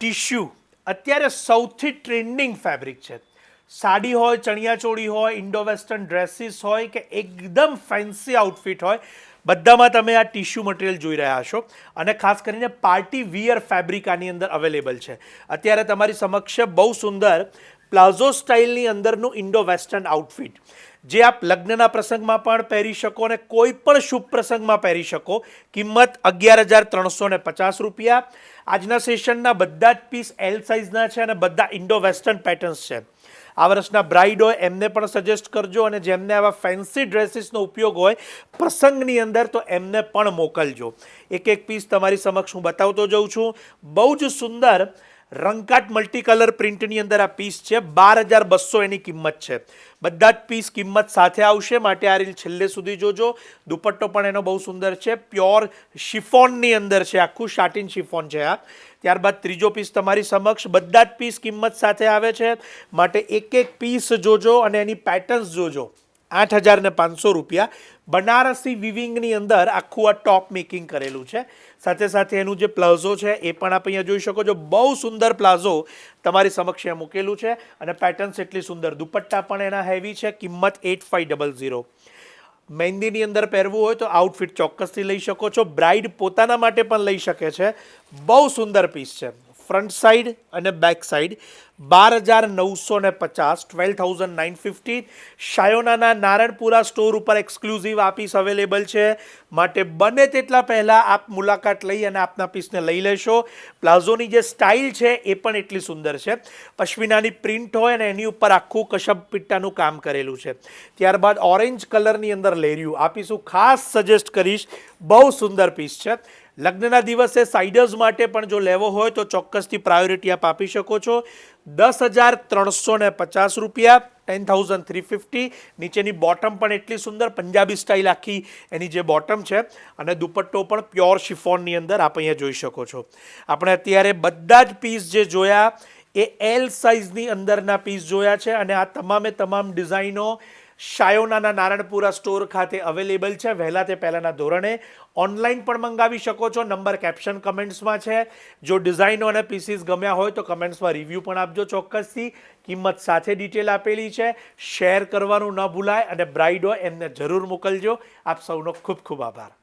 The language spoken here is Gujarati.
ટીશ્યુ અત્યારે સૌથી ટ્રેન્ડિંગ ફેબ્રિક છે. સાડી હોય, ચણિયાચોળી હોય, ઇન્ડો વેસ્ટર્ન ડ્રેસીસ હોય કે એકદમ ફેન્સી આઉટફિટ હોય, બધામાં તમે આ ટીશ્યુ મટીરિયલ જોઈ રહ્યા છો. અને ખાસ કરીને પાર્ટી વિયર ફેબ્રિક આની અંદર અવેલેબલ છે. અત્યારે તમારી સમક્ષ બહુ સુંદર પ્લાઝો સ્ટાઇલની અંદરનું ઇન્ડો વેસ્ટર્ન આઉટફિટ, જે આપ લગ્નના પ્રસંગમાં પણ પહેરી શકો અને કોઈ પણ શુભ પ્રસંગમાં પહેરી શકો. કિંમત 11,350 રૂપિયા. આજના સેશનના બધા જ પીસ એલ સાઇઝના છે અને બધા ઇન્ડો વેસ્ટર્ન પેટર્ન્સ છે. આ વર્ષના બ્રાઇડ હોય એમને પણ સજેસ્ટ કરજો, અને જેમને આવા ફેન્સી ડ્રેસીસનો ઉપયોગ હોય પ્રસંગની અંદર તો એમને પણ મોકલજો. એક એક પીસ તમારી સમક્ષ હું બતાવતો જાઉં છું. બહુ જ સુંદર રંગકાટ મલ્ટી કલર પ્રિન્ટની અંદર આ પીસ છે. 12,200 એની કિંમત છે. બધા જ પીસ કિંમત સાથે આવશે, માટે આ રીલ છેલ્લે સુધી જોજો. દુપટ્ટો પણ એનો બહુ સુંદર છે, પ્યોર શિફોનની અંદર છે, આખું શાટીન શિફોન છે આ. ત્યારબાદ ત્રીજો પીસ તમારી સમક્ષ. બધા જ પીસ કિંમત સાથે આવે છે, માટે એક એક પીસ જોજો અને એની પેટર્ન્સ જોજો. 8,500 રૂપિયા. બનારસી વિવિંગની અંદર આખું આ ટોપ મેકિંગ કરેલું છે. સાથે સાથે એનું જે પ્લાઝો છે એ પણ આપ અહીંયા જોઈ શકો છો. બહુ સુંદર પ્લાઝો તમારી સમક્ષ મૂકેલું છે અને પેટર્ન્સ એટલી સુંદર. દુપટ્ટા પણ એના હેવી છે. કિંમત 8,500. મહેંદીની અંદર પહેરવું હોય તો આઉટફિટ ચોક્કસથી લઈ શકો છો. બ્રાઇડ પોતાના માટે પણ લઈ શકે છે. બહુ સુંદર પીસ છે. ફ્રન્ટ સાઈડ અને બેક સાઈડ. 12,950, 12,950. શાયોનાના નારણપુરા સ્ટોર ઉપર એક્સક્લુઝિવ આ પીસ અવેલેબલ છે, માટે બને તેટલા પહેલાં આપ મુલાકાત લઈ અને આપના પીસને લઈ લેશો. પ્લાઝોની જે સ્ટાઇલ છે એ પણ એટલી સુંદર છે. પશ્મિનાની પ્રિન્ટ હોય અને એની ઉપર આખું કશબ પિટ્ટાનું કામ કરેલું છે. ત્યારબાદ ઓરેન્જ કલરની અંદર લેરિયું. આ પીસ હું ખાસ સજેસ્ટ કરીશ. બહુ સુંદર પીસ છે. લગ્નના દિવસે સાઇડર્સ માટે પણ જો લેવો હોય તો ચોક્કસથી પ્રાયોરિટી આપ આપી શકો છો. 10,350 રૂપિયા, 10,350. નીચેની બોટમ પણ એટલી સુંદર પંજાબી સ્ટાઇલ આખી એની જે બોટમ છે, અને દુપટ્ટો પણ પ્યોર શિફોનની અંદર આપ અહીંયા જોઈ શકો છો. આપણે અત્યારે બધા જ પીસ જે જોયા એ એલ સાઇઝની અંદરના પીસ જોયા છે, અને આ તમામે તમામ ડિઝાઇનો શાયોનાના નારણપુરા સ્ટોર ખાતે અવેલેબલ છે. વહેલા તે પહેલાંના ધોરણે ઓનલાઈન પણ મંગાવી શકો છો. નંબર કેપ્શન કમેન્ટ્સમાં છે. જો ડિઝાઇનો અને પીસીસ ગમ્યા હોય તો કમેન્ટ્સમાં રિવ્યૂ પણ આપજો ચોક્કસથી. કિંમત સાથે ડિટેલ આપેલી છે. શેર કરવાનું ન ભૂલાય, અને બ્રાઇડ હોય એમને જરૂર મોકલજો. આપ સૌનો ખૂબ ખૂબ આભાર.